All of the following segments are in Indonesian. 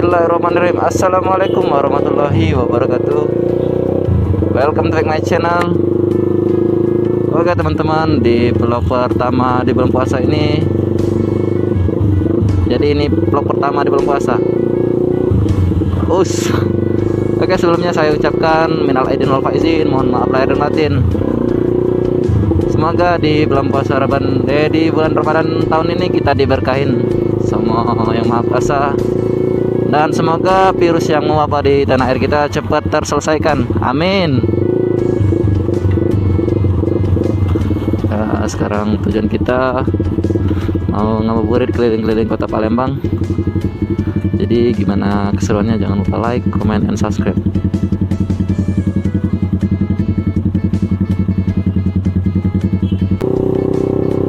Bismillahirrahmanirrahim. Assalamualaikum warahmatullahi wabarakatuh. Welcome to my channel. Oke teman-teman, di vlog pertama di bulan puasa ini. Jadi ini vlog pertama di bulan puasa. Oke, sebelumnya saya ucapkan minal aidin wal faizin, mohon maaf lahir dan batin. Semoga di bulan puasa di bulan Ramadan tahun ini kita diberkahin sama yang Maha Kuasa, dan semoga virus yang mewabah di tanah air kita cepat terselesaikan. Amin. Nah, sekarang tujuan kita mau ngabuburit keliling-keliling kota Palembang. Jadi gimana keseruannya, jangan lupa like, comment, and subscribe.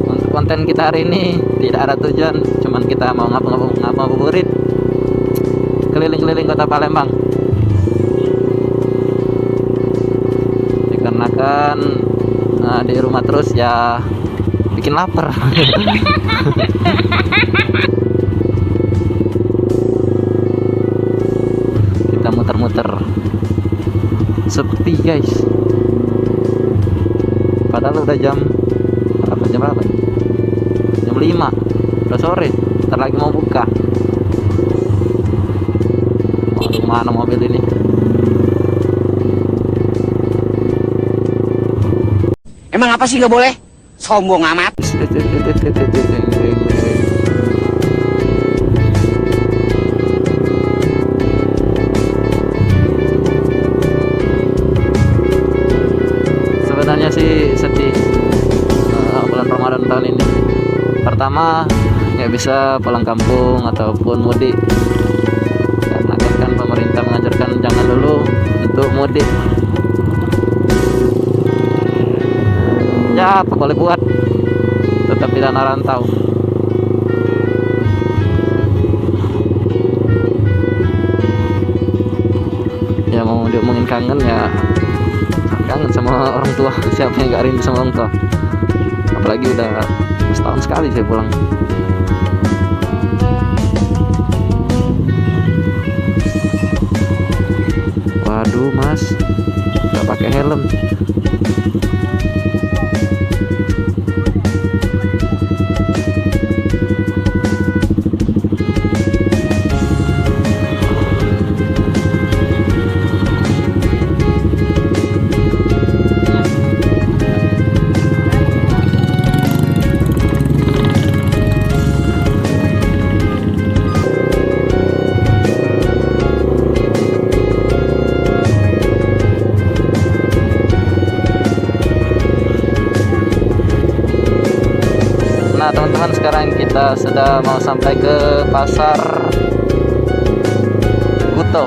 Untuk konten kita hari ini tidak ada tujuan, cuman kita mau ngabuburit keliling-keliling kota Palembang. Dikarenakan di rumah terus ya bikin lapar. Kita muter-muter sepi guys, padahal udah jam berapa, jam 5 udah sore, ntar lagi mau buka. Mana mobil ini? Emang apa sih nggak boleh? Sombong amat. Sebenarnya sih sedih bulan Ramadan tahun ini. Pertama, nggak bisa pulang kampung ataupun mudik, karena kan pemerintah mengajarkan jangan dulu untuk mudik. Ya apa boleh buat, tetap di tanah rantau. Ya mau diomongin kangen ya kangen sama orang tua. Siapa yang gak rindu sama orang tua? Apalagi udah setahun sekali saya pulang. Waduh mas, gak pakai helm. Nah teman-teman, sekarang kita sudah mau sampai ke pasar Kuto.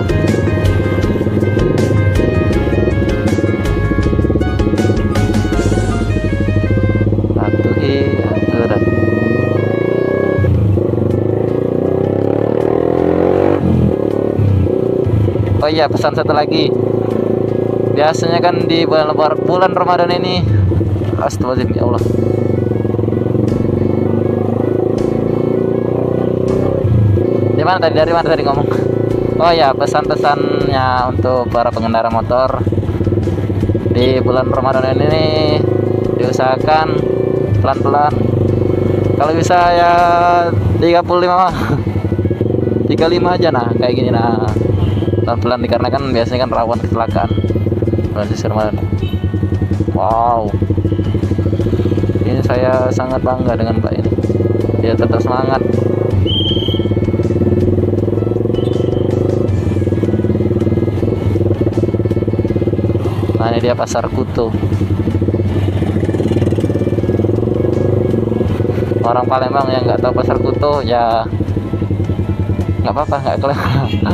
Patuhi aturan. Oh iya, pesan satu lagi. Biasanya kan di bulan Ramadan ini, astagfirullahaladzim, ya Allah. Dari mana tadi ngomong? Oh ya, pesan-pesannya untuk para pengendara motor di bulan Ramadan ini diusahakan pelan-pelan. Kalau bisa ya 35 aja, nah kayak gini, nah pelan-pelan, dikarenakan biasanya kan rawan kecelakaan bulan suci Ramadan. Wow, ini saya sangat bangga dengan Mbak ini, dia tetap semangat. Nah ini dia pasar Kuto. Orang Palembang yang nggak tahu pasar Kuto ya nggak apa-apa, nggak kelihatan.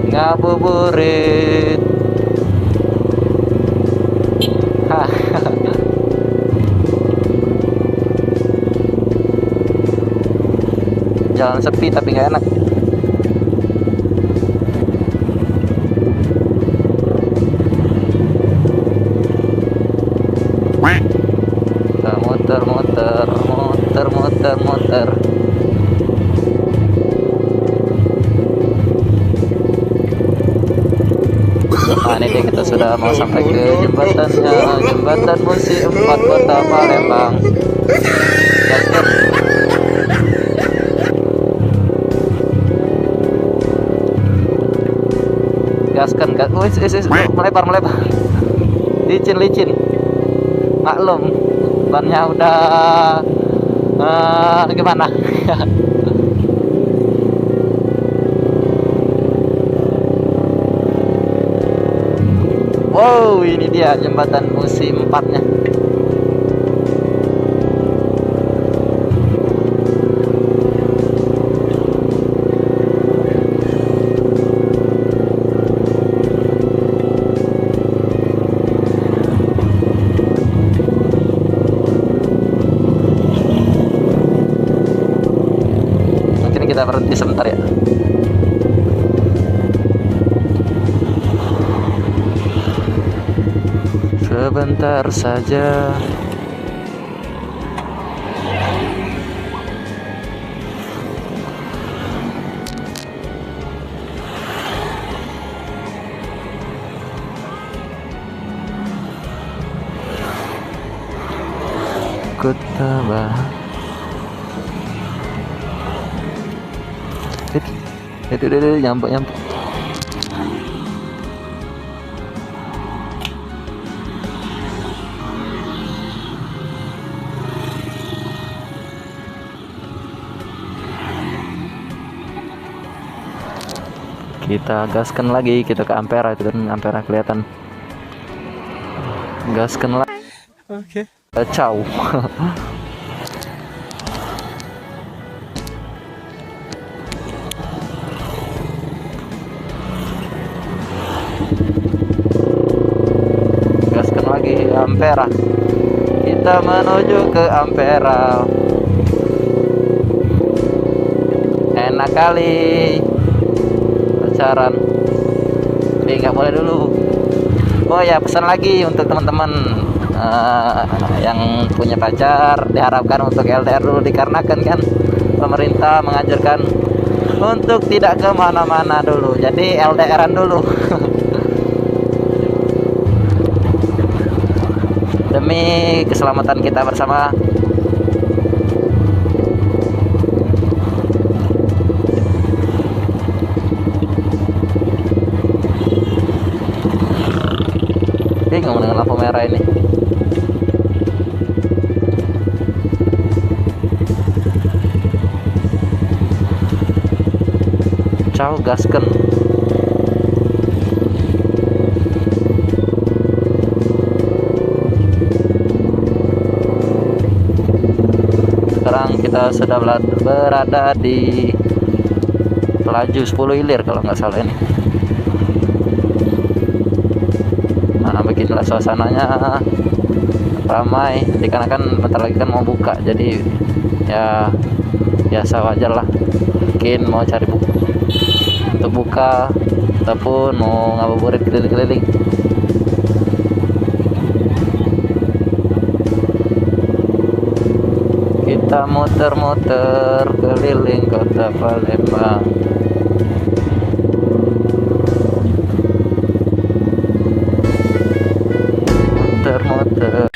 Ngabuburit. Jalan sepi tapi nggak enak. muter-muter. Nah ini dia, kita sudah mau sampai ke jembatannya, jembatan Musi 4 Kota Palembang. Gaskan. Gaskan, melebar. Licin. Maklum, bannya udah gimana? Wow, ini dia jembatan Musi 4-nya. Mungkin kita berhenti sebentar ya. Sebentar saja. Kota itu nyampe. Kita gaskan lagi, kita ke Ampera, itu kan Ampera kelihatan. Gaskan lagi. Oke. Ciao. Gaskan lagi Ampera. Kita menuju ke Ampera. Enak kali pacaran, tapi nggak boleh dulu. Oh ya, pesan lagi untuk teman-teman yang punya pacar, diharapkan untuk LDR dulu, dikarenakan kan pemerintah mengajarkan untuk tidak kemana-mana dulu, jadi LDRan dulu. Demi keselamatan kita bersama. Bingung dengan lampu merah ini. Ciao, gasken. Sekarang kita sudah berada di Laju 10 Ilir kalau nggak salah ini. Nah, beginilah suasananya, ramai dikarenakan bentar lagi kan mau buka, jadi ya biasa wajar lah, mungkin mau cari buku untuk buka ataupun mau ngabuburit keliling-keliling. Kita muter-muter keliling kota Palembang. Muter-muter.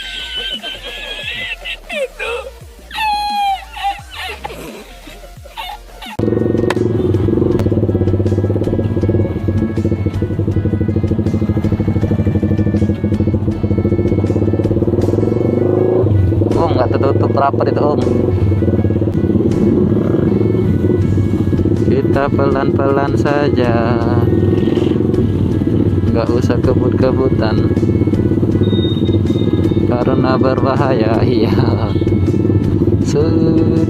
Nggak tertutup rapat itu, Om. Kita pelan-pelan saja, nggak usah kebut-kebutan karena berbahaya. Iya. Set.